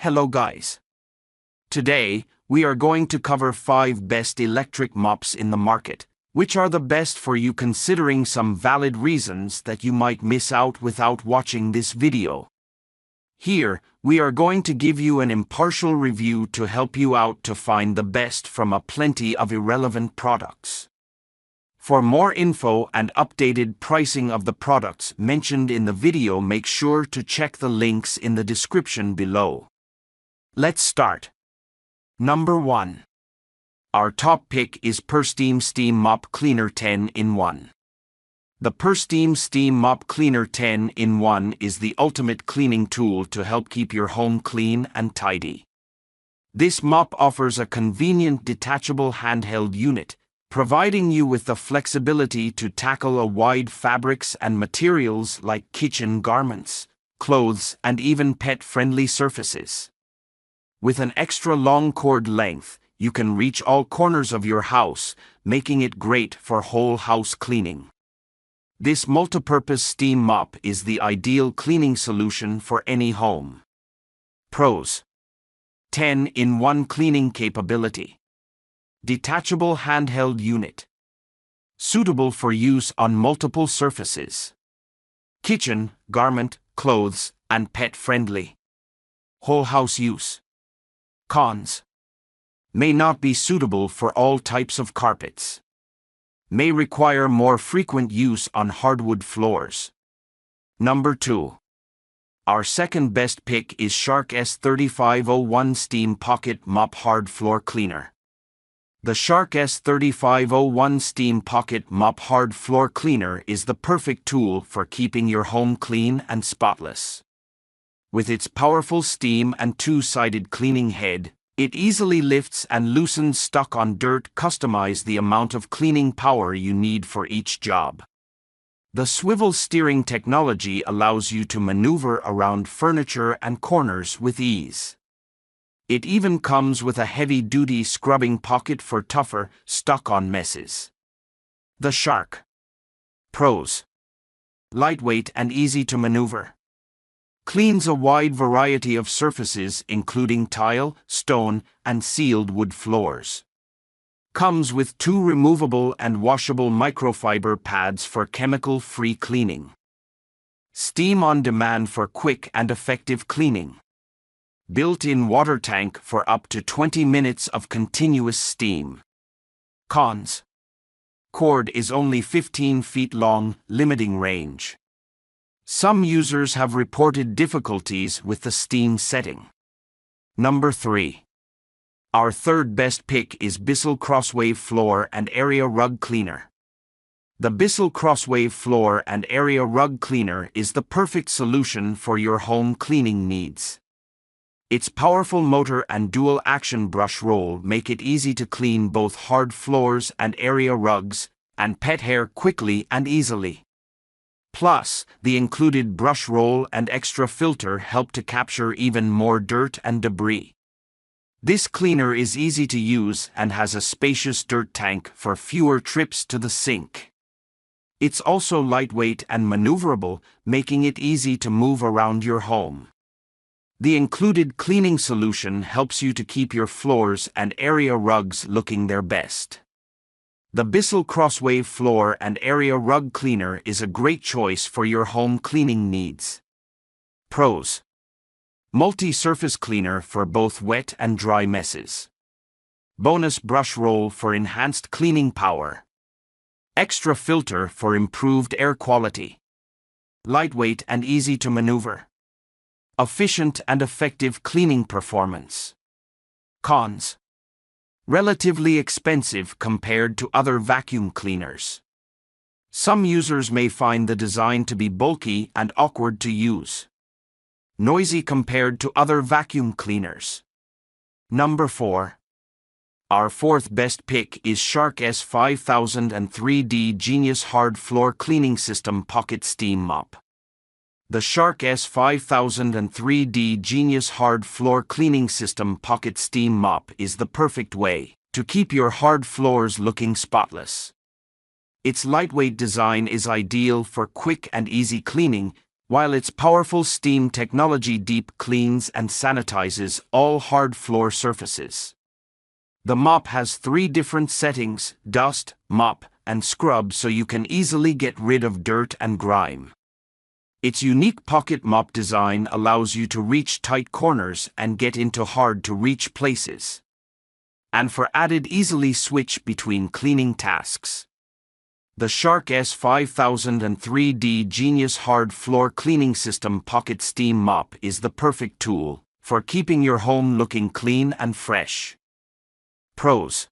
Hello guys. Today, we are going to cover 5 best electric mops in the market, which are the best for you considering some valid reasons that you might miss out without watching this video. Here, we are going to give you an impartial review to help you out to find the best from a plenty of irrelevant products. For more info and updated pricing of the products mentioned in the video, make sure to check the links in the description below. Let's start. Number 1. Our top pick is PurSteam Steam Mop Cleaner 10-in-1. The PurSteam Steam Mop Cleaner 10-in-1 is the ultimate cleaning tool to help keep your home clean and tidy. This mop offers a convenient detachable handheld unit, providing you with the flexibility to tackle a wide fabrics and materials like kitchen garments, clothes, and even pet-friendly surfaces. With an extra long cord length, you can reach all corners of your house, making it great for whole house cleaning. This multipurpose steam mop is the ideal cleaning solution for any home. Pros: 10-in-1 cleaning capability. Detachable handheld unit. Suitable for use on multiple surfaces. Kitchen, garment, clothes, and pet-friendly. Whole house use. Cons: may not be suitable for all types of carpets. May require more frequent use on hardwood floors. Number 2. Our second best pick is Shark S3501 Steam Pocket Mop Hard Floor Cleaner. The Shark S3501 Steam Pocket Mop Hard Floor Cleaner is the perfect tool for keeping your home clean and spotless. With its powerful steam and two-sided cleaning head, it easily lifts and loosens stuck on dirt. Customize the amount of cleaning power you need for each job. The swivel steering technology allows you to maneuver around furniture and corners with ease. It even comes with a heavy-duty scrubbing pocket for tougher, stuck-on messes. The Shark. Pros: lightweight and easy to maneuver. Cleans a wide variety of surfaces including tile, stone, and sealed wood floors. Comes with 2 removable and washable microfiber pads for chemical-free cleaning. Steam on demand for quick and effective cleaning. Built-in water tank for up to 20 minutes of continuous steam. Cons: cord is only 15 feet long, limiting range. Some users have reported difficulties with the steam setting. Number 3. Our third best pick is Bissell CrossWave Floor and Area Rug Cleaner. The Bissell CrossWave Floor and Area Rug Cleaner is the perfect solution for your home cleaning needs. Its powerful motor and dual-action brush roll make it easy to clean both hard floors and area rugs, and pet hair quickly and easily. Plus, the included brush roll and extra filter help to capture even more dirt and debris. This cleaner is easy to use and has a spacious dirt tank for fewer trips to the sink. It's also lightweight and maneuverable, making it easy to move around your home. The included cleaning solution helps you to keep your floors and area rugs looking their best. The Bissell CrossWave Floor and Area Rug Cleaner is a great choice for your home cleaning needs. Pros: multi-surface cleaner for both wet and dry messes. Bonus brush roll for enhanced cleaning power. Extra filter for improved air quality. Lightweight and easy to maneuver. Efficient and effective cleaning performance. Cons: relatively expensive compared to other vacuum cleaners. Some users may find the design to be bulky and awkward to use. Noisy compared to other vacuum cleaners. Number 4. Our fourth best pick is Shark S5003D Genius Hard Floor Cleaning System Pocket Steam Mop. The Shark S5003D Genius Hard Floor Cleaning System Pocket Steam Mop is the perfect way to keep your hard floors looking spotless. Its lightweight design is ideal for quick and easy cleaning, while its powerful steam technology deep cleans and sanitizes all hard floor surfaces. The mop has 3 different settings: dust, mop, and scrub, so you can easily get rid of dirt and grime. Its unique pocket mop design allows you to reach tight corners and get into hard-to-reach places. And for added easily switch between cleaning tasks, the Shark S5003D Genius Hard Floor Cleaning System Pocket Steam Mop is the perfect tool for keeping your home looking clean and fresh. Pros: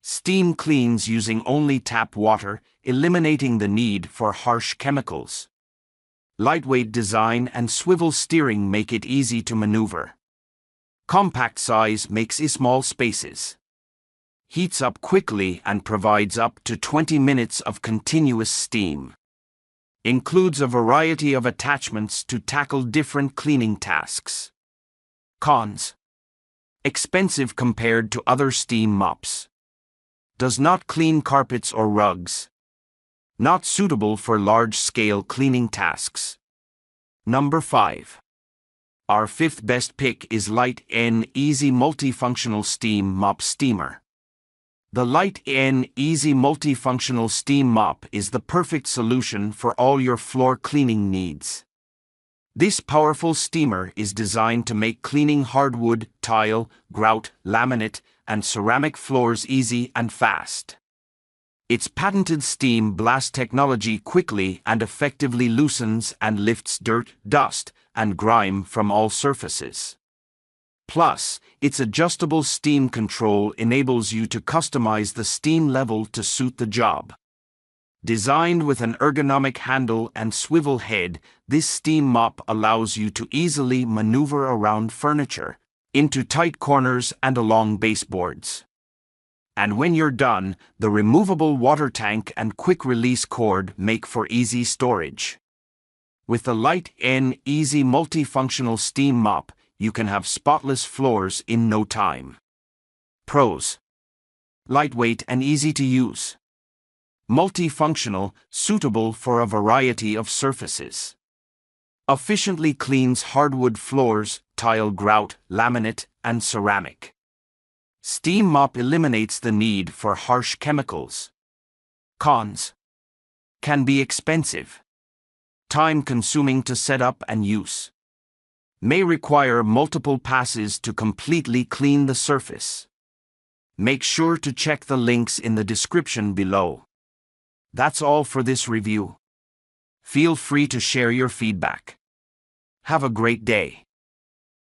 steam cleans using only tap water, eliminating the need for harsh chemicals. Lightweight design and swivel steering make it easy to maneuver. Compact size makes small spaces. Heats up quickly and provides up to 20 minutes of continuous steam. Includes a variety of attachments to tackle different cleaning tasks. Cons: expensive compared to other steam mops. Does not clean carpets or rugs. Not suitable for large-scale cleaning tasks. Number 5. Our 5th best pick is Light N Easy Multifunctional Steam Mop Steamer. The Light N Easy Multifunctional Steam Mop is the perfect solution for all your floor cleaning needs. This powerful steamer is designed to make cleaning hardwood, tile, grout, laminate, and ceramic floors easy and fast. Its patented steam blast technology quickly and effectively loosens and lifts dirt, dust, and grime from all surfaces. Plus, its adjustable steam control enables you to customize the steam level to suit the job. Designed with an ergonomic handle and swivel head, this steam mop allows you to easily maneuver around furniture, into tight corners and along baseboards. And when you're done, the removable water tank and quick-release cord make for easy storage. With the Light N Easy Multifunctional Steam Mop, you can have spotless floors in no time. Pros: lightweight and easy to use. Multifunctional, suitable for a variety of surfaces. Efficiently cleans hardwood floors, tile, grout, laminate, and ceramic. Steam mop eliminates the need for harsh chemicals. Cons: can be expensive. Time-consuming to set up and use. May require multiple passes to completely clean the surface. Make sure to check the links in the description below. That's all for this review. Feel free to share your feedback. Have a great day.